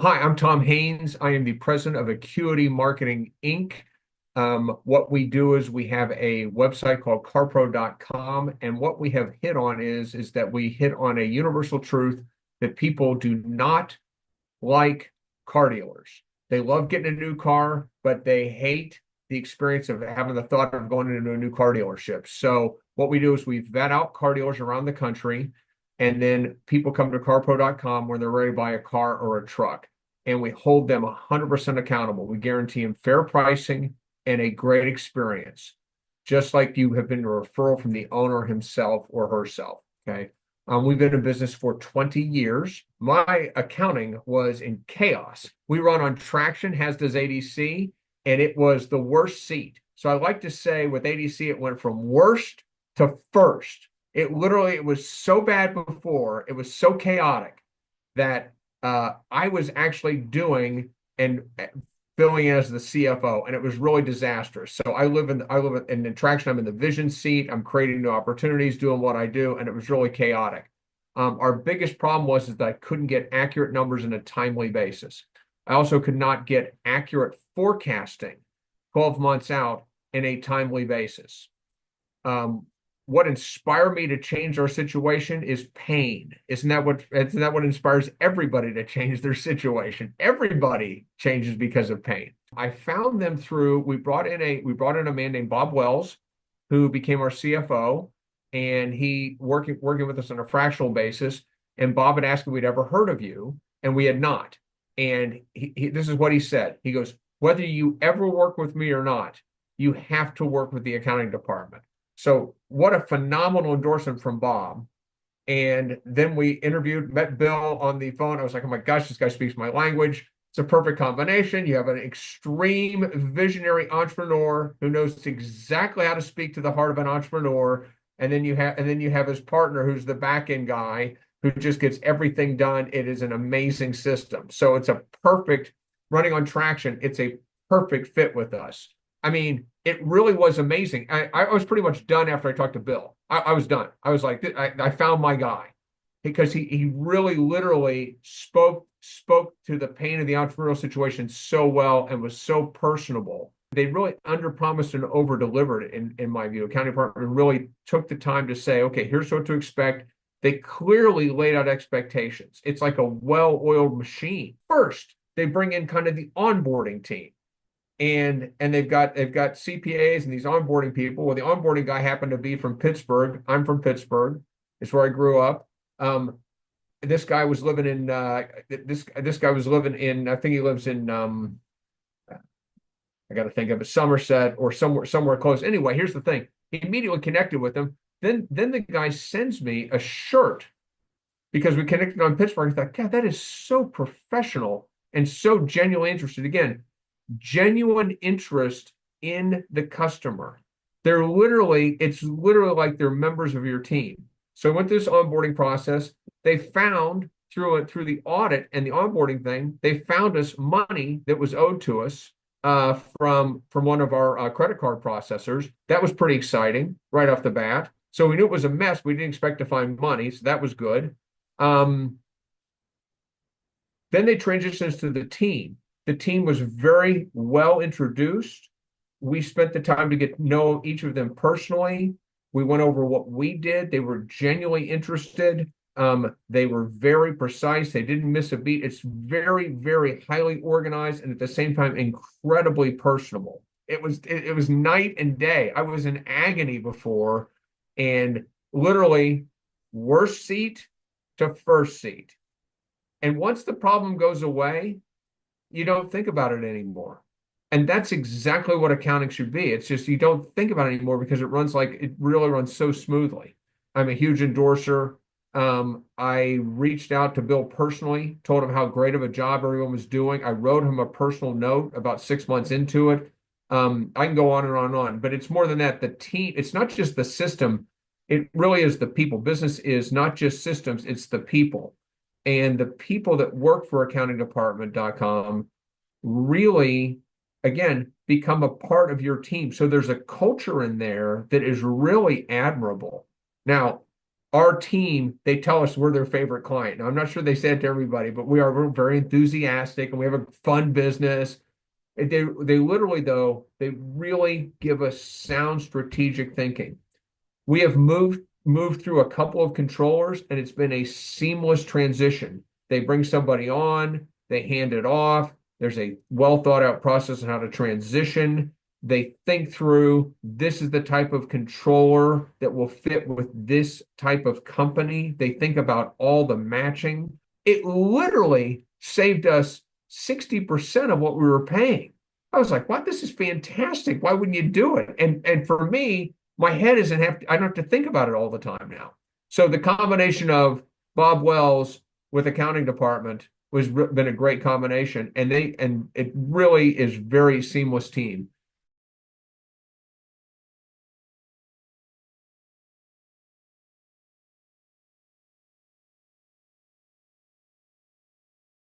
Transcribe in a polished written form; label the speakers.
Speaker 1: Hi, I'm Tom Haynes. I am the president of Acuity Marketing, Inc. What we do is we have a website called carpro.com, and what we have hit on is that we hit on a universal truth that people do not like car dealers. They love getting a new car, but they hate the experience of having the thought of going into a new car dealership. So what we do is we vet out car dealers around the country, and then people come to carpro.com when they're ready to buy a car or a truck. And we hold them 100% accountable. We guarantee them fair pricing and a great experience, just like you have been a referral from the owner himself or herself. Okay. We've been in business for 20 years. My accounting was in chaos. We run on traction, as does ADC, and it was the worst seat. So I like to say with ADC, it went from worst to first. It was so bad before, it was so chaotic that I was actually doing and filling in as the CFO, and it was really disastrous. So I live in the traction. I'm in the vision seat. I'm creating new opportunities, doing what I do, and it was really chaotic. Our biggest problem was is that I couldn't get accurate numbers in a timely basis. I also could not get accurate forecasting 12 months out in a timely basis. What inspired me to change our situation is pain. Isn't that what inspires everybody to change their situation? Everybody changes because of pain. I found them through we brought in a man named Bob Wells, who became our CFO, and he working with us on a fractional basis. And Bob had asked if we'd ever heard of you, and we had not. And this is what he said. He goes, whether you ever work with me or not, you have to work with the accounting department. So what a phenomenal endorsement from Bob. And then we met Bill on the phone. I was like, oh my gosh, this guy speaks my language. It's a perfect combination. You have an extreme visionary entrepreneur who knows exactly how to speak to the heart of an entrepreneur. And then you have his partner who's the back end guy who just gets everything done. It is an amazing system. So it's a perfect running on traction. It's a perfect fit with us. I mean, it really was amazing. I was pretty much done after I talked to Bill. I was done. I was like, I found my guy because he really literally spoke to the pain of the entrepreneurial situation so well and was so personable. They really underpromised and over-delivered in my view. Accounting department really took the time to say, okay, here's what to expect. They clearly laid out expectations. It's like a well-oiled machine. First, they bring in kind of the onboarding team. And they've got CPAs and these onboarding people. Well, the onboarding guy happened to be from Pittsburgh. I'm from Pittsburgh. It's where I grew up. This guy was living in this guy was living in I think he lives in I got to think of it, Somerset or somewhere close. Anyway, here's the thing. He immediately connected with him. Then the guy sends me a shirt because we connected on Pittsburgh. I thought, God, that is so professional and so genuinely interested. Again, genuine interest in the customer. It's literally like they're members of your team. So I went through this onboarding process. They found through the audit and the onboarding thing, they found us money that was owed to us from one of our credit card processors. That was pretty exciting right off the bat. So we knew it was a mess. We didn't expect to find money, so that was good. Then they transitioned us to the team. The team was very well introduced. We spent the time to get to know each of them personally. We went over what we did. They were genuinely interested. They were very precise. They didn't miss a beat. It's very, very highly organized and at the same time incredibly personable. It was night and day. I was in agony before, and literally worst seat to first seat. And once the problem goes away, you don't think about it anymore. And that's exactly what accounting should be. It's just you don't think about it anymore because it really runs so smoothly. I'm a huge endorser. I reached out to Bill personally, told him how great of a job everyone was doing. I wrote him a personal note about 6 months into it. I can go on and on and on, but it's more than that. The team, it's not just the system. It really is the people. Business is not just systems, it's the people. And the people that work for accountingdepartment.com really, again, become a part of your team. So there's a culture in there that is really admirable. Now, our team, they tell us we're their favorite client. Now, I'm not sure they say it to everybody, but we're very enthusiastic and we have a fun business. They literally, though, they really give us sound strategic thinking. We have moved through a couple of controllers, and it's been a seamless transition. They bring somebody on, they hand it off. There's a well thought out process on how to transition. They think through this is the type of controller that will fit with this type of company. They think about all the matching. It literally saved us 60% of what we were paying. I was like, what? This is fantastic. Why wouldn't you do it? And for me, my head isn't I don't have to think about it all the time now. So the combination of Bob Wells with accounting department was been a great combination, and it really is very seamless team.